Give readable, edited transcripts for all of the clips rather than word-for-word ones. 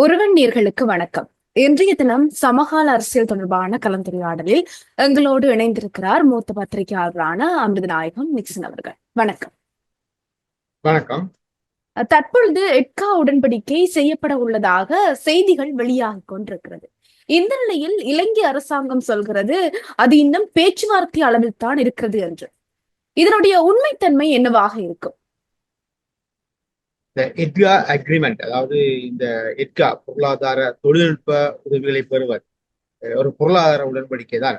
ஒருவன் நேர்களுக்கு வணக்கம். இன்றைய தினம் சமகால அரசியல் தொடர்பான கலந்துரையாடலில் எங்களோடு இணைந்திருக்கிறார் மூத்த பத்திரிகையாளரான அமிர்தநாயகம் நிக்சன் அவர்கள். வணக்கம். வணக்கம். தற்பொழுது எட்கா உடன்படிக்கை செய்யப்பட உள்ளதாக செய்திகள் வெளியாகிக் கொண்டிருக்கிறது. இந்த நிலையில் இலங்கை அரசாங்கம் சொல்கிறது அது இன்னும் பேச்சுவார்த்தை அளவில் தான் இருக்கிறது என்று. இதனுடைய உண்மைத்தன்மை என்னவாக இருக்கும்? இந்த எட்கா அக்ரிமெண்ட், அதாவது இந்த எட்கா பொருளாதார தொழில்நுட்ப உதவிகளை பெறுவர் ஒரு பொருளாதார உடன்படிக்கை தான்.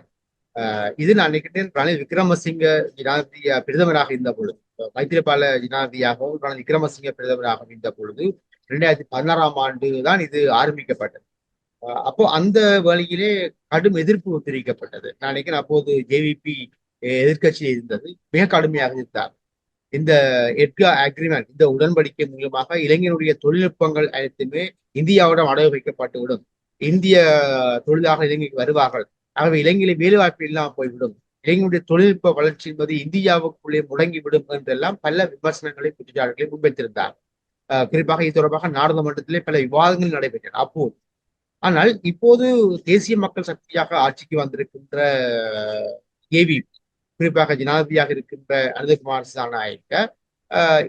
இது நான் நினைக்கிறேன் ரணில் விக்ரமசிங்க ஜனாதிபதியா பிரதமராக இருந்த பொழுது, மைத்திரிபால ஜனாதிபதியாகவும் ரணில் விக்ரமசிங்க பிரதமராக இருந்த பொழுது 2016ஆம் ஆண்டு தான் இது ஆரம்பிக்கப்பட்டது. அப்போ அந்த வழியிலே கடும் எதிர்ப்பு தெரிவிக்கப்பட்டது. நான் நினைக்கிறேன் அப்போது ஜேவிபி எதிர்கட்சியில் இருந்தது, மிக கடுமையாக இருந்தார். இந்த எட்கா அக்ரிமெண்ட், இந்த உடன்படிக்கை மூலமாக இளைஞருடைய தொழில்நுட்பங்கள் அனைத்துமே இந்தியாவிடம் அடகு வைக்கப்பட்டுவிடும். இந்திய தொழிலாளர்கள் இலங்கைக்கு வருவார்கள். ஆகவே இலங்கையில வேலைவாய்ப்பு இல்லாமல் போய்விடும். இளைஞருடைய தொழில்நுட்ப வளர்ச்சி என்பது இந்தியாவுக்குள்ளே முடங்கிவிடும் என்றெல்லாம் பல விமர்சனங்களை குற்றச்சாட்டுகளை முன்வைத்திருந்தார். குறிப்பாக இது தொடர்பாக நாடாளுமன்றத்திலே பல விவாதங்கள் நடைபெற்றன அப்போது. ஆனால் இப்போது தேசிய மக்கள் சக்தியாக ஆட்சிக்கு வந்திருக்கின்ற ஏவிபி, குறிப்பாக ஜனாதிபதியாக இருக்கின்ற அனுதகுமார் திசாநாயக்க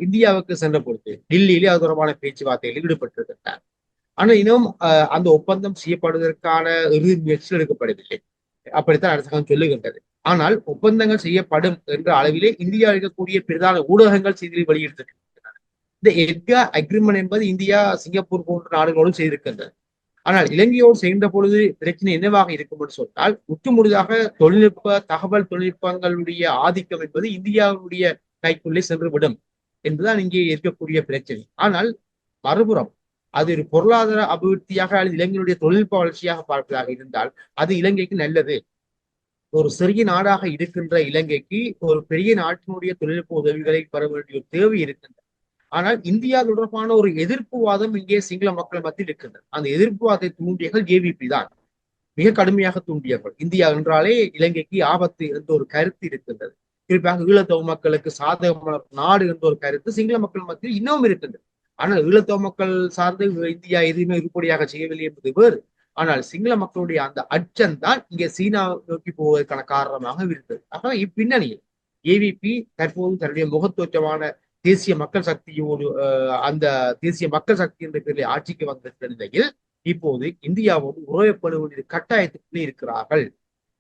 இந்தியாவுக்கு சென்ற பொழுது டில்லியிலே அது தொடர்பான பேச்சுவார்த்தைகளில் ஈடுபட்டிருக்கின்றார். ஆனால் இன்னும் அந்த ஒப்பந்தம் செய்யப்படுவதற்கான இறுதி முயற்சிகள் எடுக்கப்படவில்லை, அப்படித்தான் அரசாங்கம் சொல்லுகின்றது. ஆனால் ஒப்பந்தங்கள் செய்யப்படும் என்ற அளவிலே இந்தியா இருக்கக்கூடிய பிரதான ஊடகங்கள் செய்தியை வெளியிட்டிருக்கின்றன. இந்த எட்கா அக்ரிமெண்ட் என்பது இந்தியா, சிங்கப்பூர் போன்ற நாடுகளோடு செய்திருக்கின்றது. ஆனால் இலங்கையோடு சேர்ந்த பொழுது பிரச்சனை என்னவாக இருக்கும் என்று சொன்னால், முற்றுமுழுதாக தகவல் தொழில்நுட்பங்களுடைய ஆதிக்கம் என்பது இந்தியாவுடைய கைக்குள்ளே சென்றுவிடும் என்பதுதான் இங்கே இருக்கக்கூடிய பிரச்சனை. ஆனால் மறுபுறம் அது ஒரு பொருளாதார அபிவிருத்தியாக அல்லது இலங்கையுடைய தொழில்நுட்ப வளர்ச்சியாக பார்ப்பதாக இருந்தால் அது இலங்கைக்கு நல்லது. ஒரு சிறிய நாடாக இருக்கின்ற இலங்கைக்கு ஒரு பெரிய நாட்டினுடைய தொழில்நுட்ப உதவிகளை பெற வேண்டிய தேவை இருக்கின்றது. ஆனால் இந்தியா தொடர்பான ஒரு எதிர்ப்பு வாதம் இங்கே சிங்கள மக்கள் மத்தியில் இருக்கின்றது. அந்த எதிர்ப்பு வாதத்தை தூண்டியவர்கள் ஜேவிபி தான், மிக கடுமையாக தூண்டியவர்கள். இந்தியா என்றாலே இலங்கைக்கு ஆபத்து என்ற ஒரு கருத்து இருக்கின்றது. குறிப்பாக ஈழத்தமிழ் மக்களுக்கு சாதகமான நாடு என்ற ஒரு கருத்து சிங்கள மக்கள் மத்தியில் இன்னமும் இருக்கின்றது. ஆனால் ஈழத்தமிழ் மக்கள் சார்ந்து இந்தியா எதுவுமே உருப்படியாக செய்யவில்லை என்பது வேறு. ஆனால் சிங்கள மக்களுடைய அந்த அச்சம் தான் இங்கே சீனா நோக்கி போவதற்கான காரணமாக இருந்தது. ஆக இப்பின்னணியில் ஏவிபி தற்போது தன்னுடைய முகத்தோற்றமான தேசிய மக்கள் சக்தியோடு அந்த தேசிய மக்கள் சக்தி என்ற பேரில் ஆட்சிக்கு வந்திருக்கிற நிலையில் இப்போது இந்தியாவோடு உறவுப்பட வேண்டிய கட்டாயத்துக்குள்ளே இருக்கிறார்கள்.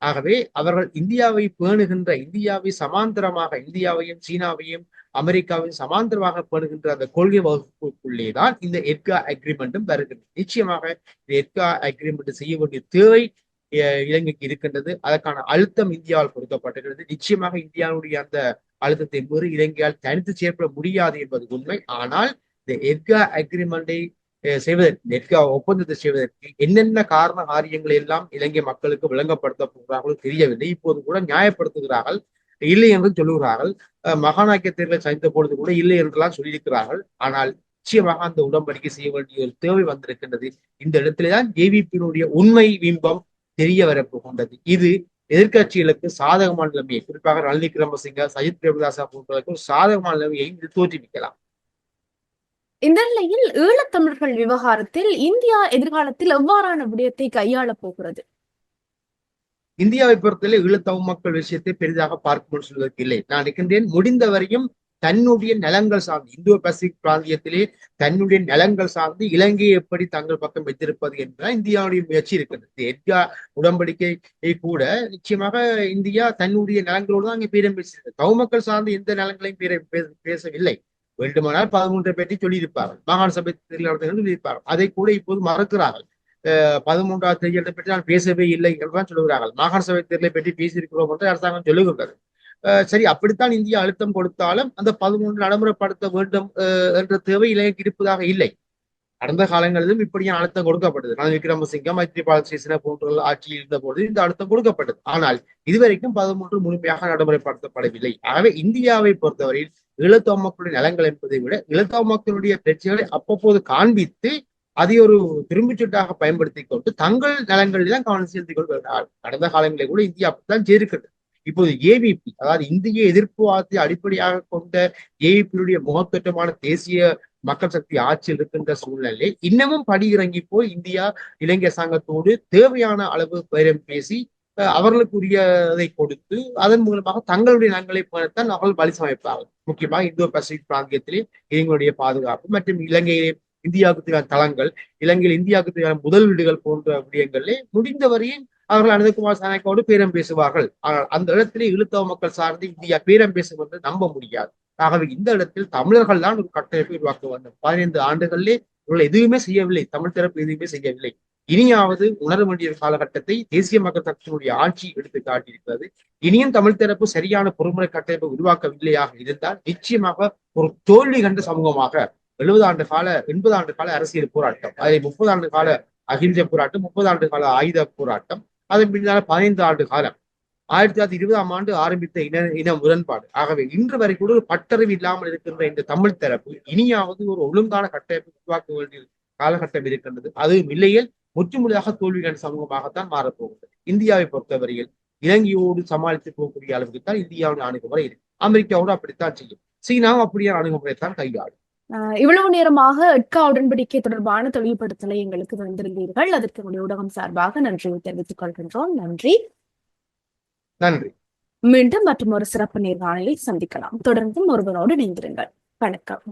ஆகவே அவர்கள் இந்தியாவை பேணுகின்ற, இந்தியாவை சமாந்தரமாக, இந்தியாவையும் சீனாவையும் அமெரிக்காவையும் சமாந்தரமாக பேணுகின்ற அந்த கொள்கை வகுப்புக்குள்ளேதான் இந்த எட்கா அக்ரிமெண்ட்டும் வருகிறது. நிச்சயமாக இந்த எட்கா அக்ரிமெண்ட் செய்ய வேண்டிய தேவை இலங்கைக்கு இருக்கின்றது. அதற்கான அழுத்தம் இந்தியாவால் கொடுக்கப்பட்டிருக்கிறது. நிச்சயமாக இந்தியாவுடைய அந்த அழுத்தத்தை மீறி இலங்கையால் தனித்து செயற்பட முடியாது என்பது உண்மை. ஆனால் இந்த எட்கா அக்ரிமெண்டை செய்வதற்கு, எட்கா ஒப்பந்தத்தை செய்வதற்கு என்னென்ன காரண காரியங்கள் எல்லாம் இலங்கை மக்களுக்கு விளங்கப்படுத்த போகிறார்களோ தெரியவில்லை. இப்போது கூட நியாயப்படுத்துகிறார்கள், இல்லை என்று சொல்லுகிறார்கள். மகாநாயக்க தேர்தலை சந்தித்த பொழுது கூட இல்லை என்றெல்லாம் சொல்லியிருக்கிறார்கள். ஆனால் நிச்சயமாக அந்த உடன்படிக்கை செய்ய வேண்டிய ஒரு தேவை வந்திருக்கின்றது. இந்த இடத்திலேதான் ஜேவிபியினுடைய உண்மை பிம்பம் தெரிய வரப்போகின்றது. இது எதிர்கட்சிகளுக்கு சாதகமான நிலைமையை, குறிப்பாக ரணில் விக்ரமசிங்க, சஜித் பிரேமதாசா போன்றவர்கள் சாதகமான நிலைமையை இது தோற்றுவிக்கலாம். இந்த நிலையில் ஈழத்தமிழர்கள் விவகாரத்தில் இந்தியா எதிர்காலத்தில் எவ்வாறான விடயத்தை கையாளப் போகிறது? இந்தியாவை பொறுத்தவரை ஈழத்தமிழ் மக்கள் விஷயத்தை பெரிதாக பார்க்கும்போது சொல்வதற்கு இல்லை. நான் நினைக்கின்றேன் தன்னுடைய நலங்கள் சார்ந்து, இந்தோ பசிபிக் பிராந்தியத்திலே தன்னுடைய நலங்கள் சார்ந்து இலங்கையை எப்படி தங்கள் பக்கம் வைத்திருப்பது என்பதால் இந்தியாவுடைய முயற்சி இருக்கிறது. எட்கா உடன்படிக்கை கூட நிச்சயமாக இந்தியா தன்னுடைய நலங்களோடு தான் அங்கே பேரம் பேசுகிறது. தமிழ் மக்கள் சார்ந்து எந்த நலங்களையும் பேசவில்லை. வேண்டுமானால் 13 பற்றி சொல்லியிருப்பார்கள், மாகாண சபை தேர்தல் சொல்லியிருப்பார்கள். அதை கூட இப்போது மறக்கிறார்கள். 13ஆவது தேர்தலை பற்றி நான் பேசவே இல்லை என்றுதான் சொல்லுகிறார்கள். மாகாண சபை தேர்தலை பற்றி பேசியிருக்கிறோம் என்று அரசாங்கம் சொல்லுகின்றது. சரி, அப்படித்தான் இந்தியா அழுத்தம் கொடுத்தாலும் அந்த 13 நடைமுறைப்படுத்த வேண்டும் என்ற தேவை இலங்கைக்கு இருப்பதாக இல்லை. கடந்த காலங்களிலும் இப்படியான அழுத்தம் கொடுக்கப்பட்டது. ரணில் விக்ரமசிங்க, மைத்ரிபால சிறிசேன போன்றவர்கள் ஆட்சியில் இருந்த போது இந்த அழுத்தம் கொடுக்கப்பட்டது. ஆனால் இதுவரைக்கும் 13 முழுமையாக நடைமுறைப்படுத்தப்படவில்லை. ஆகவே இந்தியாவை பொறுத்தவரையில் ஈழத்தமிழ் மக்களுடைய நலங்கள் என்பதை விட ஈழத்தமிழ் மக்களுடைய பிரச்சனைகளை அவ்வப்போது காண்பித்து அதை ஒரு திரும்பிச்சீட்டாக பயன்படுத்தி கொண்டு தங்கள் நலங்களில் தான் கவனம் செலுத்திக் கொள்கிறார்கள். கடந்த காலங்களில் கூட இந்தியா அப்படித்தான் செய்திருக்கிறது. இப்போது ஏவிபி, அதாவது இந்திய எதிர்ப்புவாதத்தை அடிப்படையாக கொண்ட ஏவிபியுடைய முகத்தொற்றமான தேசிய மக்கள் சக்தி ஆட்சியில் இருக்கின்ற சூழ்நிலை இன்னமும் படி இறங்கி போய் இந்தியா இலங்கை அரசாங்கத்தோடு தேவையான அளவு பேரம் பேசி அவர்களுக்குரியதை கொடுத்து அதன் மூலமாக தங்களுடைய நலன்களை தான் அவர்கள் வழி சமைப்பார்கள். முக்கியமாக இந்தோ பசிபிக் பிராந்தியத்திலே இலங்கையுடைய பாதுகாப்பு மற்றும் இலங்கையிலே இந்தியாவுக்கு தேவையான தளங்கள், இலங்கையில் இந்தியாவுக்கு தேவையான முதலீடுகள் போன்ற விடயங்களிலே முடிந்தவரையும் அவர்கள் அனந்தகுமார் சாணக்கியோடு பேரம் பேசுவார்கள். ஆனால் அந்த இடத்திலே ஈழத்தமிழ் மக்கள் சார்ந்து இந்தியா பேரம் பேசும் என்று நம்ப முடியாது. ஆகவே இந்த இடத்தில் தமிழர்கள் தான் ஒரு கட்டமைப்பை உருவாக்க வேண்டும். 15 ஆண்டுகளிலே இவர்கள் எதுவுமே செய்யவில்லை, தமிழ் தரப்பு எதுவுமே செய்யவில்லை. இனியாவது உணர வேண்டிய காலகட்டத்தை தேசிய மக்கள் சக்தியினுடைய ஆட்சி எடுத்து காட்டியிருக்கிறது. இனியும் தமிழ் தரப்பு சரியான பொறுமுறை கட்டமைப்பை உருவாக்கவில்லையாக இருந்தால் நிச்சயமாக ஒரு தோல்வி கண்ட சமூகமாக 70 ஆண்டு கால 80 ஆண்டு கால அரசியல் போராட்டம், அதில் 30 ஆண்டு கால அகிம்சை போராட்டம், 30 ஆண்டு கால ஆயுத போராட்டம், அதன் பின்னால் 15 ஆண்டு காலம் 1920ஆம் ஆண்டு ஆரம்பித்த இன முரண்பாடு. ஆகவே இன்று வரை கூட ஒரு பட்டறிவு இல்லாமல் இருக்கின்ற இந்த தமிழ் தரப்பு இனியாவது ஒரு ஒழுங்கான கட்டமைப்பை உருவாக்க வேண்டிய காலகட்டம் இருக்கின்றது. அதுவும் இல்லையில் முற்றுமுழுதாக தோல்வி கண்ட சமூகமாகத்தான் மாறப்போகிறது. இந்தியாவை பொறுத்தவரையில் இலங்கையோடு சமாளித்து போகக்கூடிய அளவுக்கு தான் இந்தியாவின் அணுகுமுறை இருக்கு. அமெரிக்காவோடு அப்படித்தான் செய்யும். சீனாவும் அப்படியான அணுகுமுறைத்தான் கையாளும். இவ்வளவு நேரமாக எட்கா உடன்படிக்கை தொடர்பான தெளிவுபடுத்தலை எங்களுக்கு தந்திருந்தீர்கள். அதற்கு உங்களுடைய ஊடகம் சார்பாக நன்றியை தெரிவித்துக் கொள்கின்றோம். நன்றி. நன்றி. மீண்டும் மற்றும் ஒரு சிறப்பு நேர்காணலில் சந்திக்கலாம். தொடர்ந்தும் ஒருவரோடு இணைந்திருங்கள். வணக்கம்.